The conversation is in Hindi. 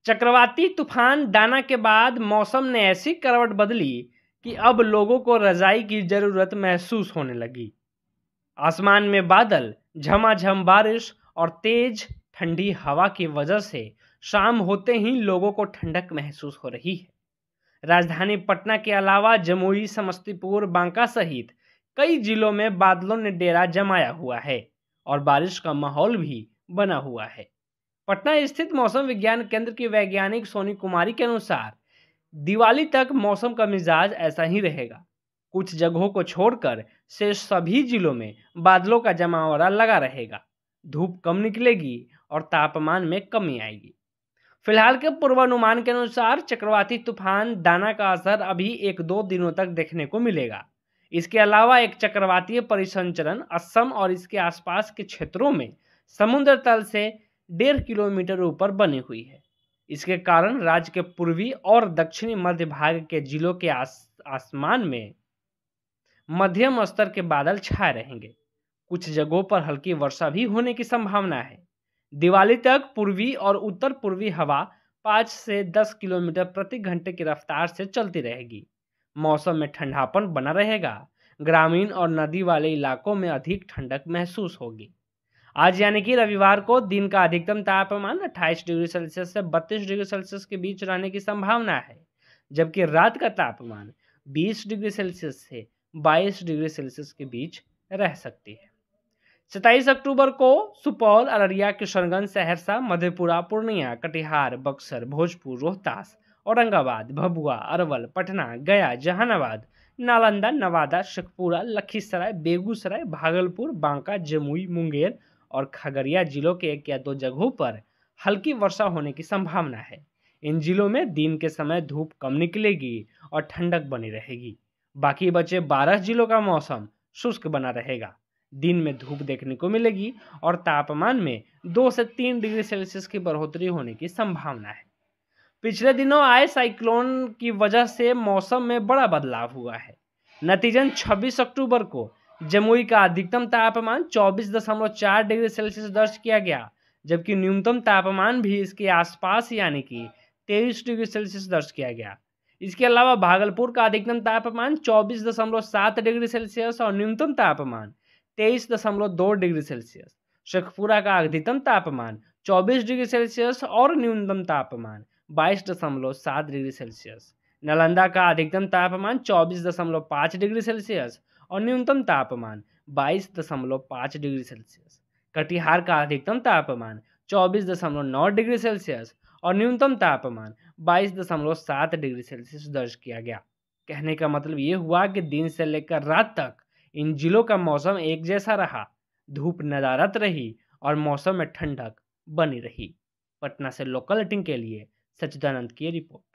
चक्रवाती तूफान दाना के बाद मौसम ने ऐसी करवट बदली कि अब लोगों को रजाई की जरूरत महसूस होने लगी। आसमान में बादल, झमाझम बारिश और तेज ठंडी हवा की वजह से शाम होते ही लोगों को ठंडक महसूस हो रही है। राजधानी पटना के अलावा जमुई, समस्तीपुर, बांका सहित कई जिलों में बादलों ने डेरा जमाया हुआ है और बारिश का माहौल भी बना हुआ है। पटना स्थित मौसम विज्ञान केंद्र की वैज्ञानिक सोनी कुमारी के अनुसार दिवाली तक मौसम का मिजाज ऐसा ही रहेगा। कुछ जगहों को छोड़कर शेष सभी जिलों में बादलों का जमावड़ा लगा रहेगा। धूप कम निकलेगी और तापमान में कमी आएगी। फिलहाल के पूर्वानुमान के अनुसार चक्रवाती तूफान दाना का असर अभी 1-2 दिनों तक देखने को मिलेगा। इसके अलावा एक चक्रवातीय परिसंचरण असम और इसके आसपास के क्षेत्रों में समुद्र तल से 1.5 किलोमीटर ऊपर बनी हुई है। इसके कारण राज्य के पूर्वी और दक्षिणी मध्य भाग के जिलों के आसमान में मध्यम स्तर के बादल छाए रहेंगे। कुछ जगहों पर हल्की वर्षा भी होने की संभावना है। दिवाली तक पूर्वी और उत्तर पूर्वी हवा 5 से 10 किलोमीटर प्रति घंटे की रफ्तार से चलती रहेगी। मौसम में ठंडापन बना रहेगा। ग्रामीण और नदी वाले इलाकों में अधिक ठंडक महसूस होगी। आज यानी कि रविवार को दिन का अधिकतम तापमान 28 डिग्री सेल्सियस से 32 डिग्री सेल्सियस के बीच रहने की संभावना है, जबकि रात का तापमान 20 डिग्री सेल्सियस से 22 डिग्री सेल्सियस के बीच रह सकती है। 27 अक्टूबर को सुपौल, अररिया, किशनगंज, सहरसा, मधेपुरा, पूर्णिया, कटिहार, बक्सर, भोजपुर, रोहतास, औरंगाबाद, भभुआ, अरवल, पटना, गया, जहानाबाद, नालंदा, नवादा, शेखपुरा, लखीसराय, बेगूसराय, भागलपुर, बांका, जमुई, मुंगेर और खगड़िया जिलों के 1 या 2 जगहों पर हल्की वर्षा होने की संभावना है। इन जिलों में दिन के समय धूप कम निकलेगी और ठंडक बनी रहेगी। बाकी बचे 12 जिलों का मौसम शुष्क बना रहेगा। दिन में धूप देखने को मिलेगी और तापमान में 2 से 3 डिग्री सेल्सियस की बढ़ोतरी होने की संभावना है। पिछले दिनों आए साइक्लोन की वजह से मौसम में बड़ा बदलाव हुआ है। नतीजन 26 अक्टूबर को जमुई का अधिकतम तापमान 24.4 डिग्री सेल्सियस दर्ज किया गया, जबकि न्यूनतम तापमान भी इसके आसपास यानी कि 23 डिग्री सेल्सियस दर्ज किया गया। इसके अलावा भागलपुर का अधिकतम तापमान 24.7 डिग्री सेल्सियस और न्यूनतम तापमान 23.2 डिग्री सेल्सियस। शेखपुरा का अधिकतम तापमान 24 डिग्री सेल्सियस और न्यूनतम तापमान 22.7 डिग्री सेल्सियस। नालंदा का अधिकतम तापमान 24.5 डिग्री सेल्सियस और न्यूनतम तापमान 22.5 डिग्री सेल्सियस। कटिहार का अधिकतम तापमान 24.9 डिग्री सेल्सियस और न्यूनतम तापमान 22.7 डिग्री सेल्सियस दर्ज किया गया। कहने का मतलब ये हुआ कि दिन से लेकर रात तक इन जिलों का मौसम एक जैसा रहा। धूप नदारद रही और मौसम में ठंडक बनी रही। पटना से लोकल एटिंग के लिए सच्चिदानंद की रिपोर्ट।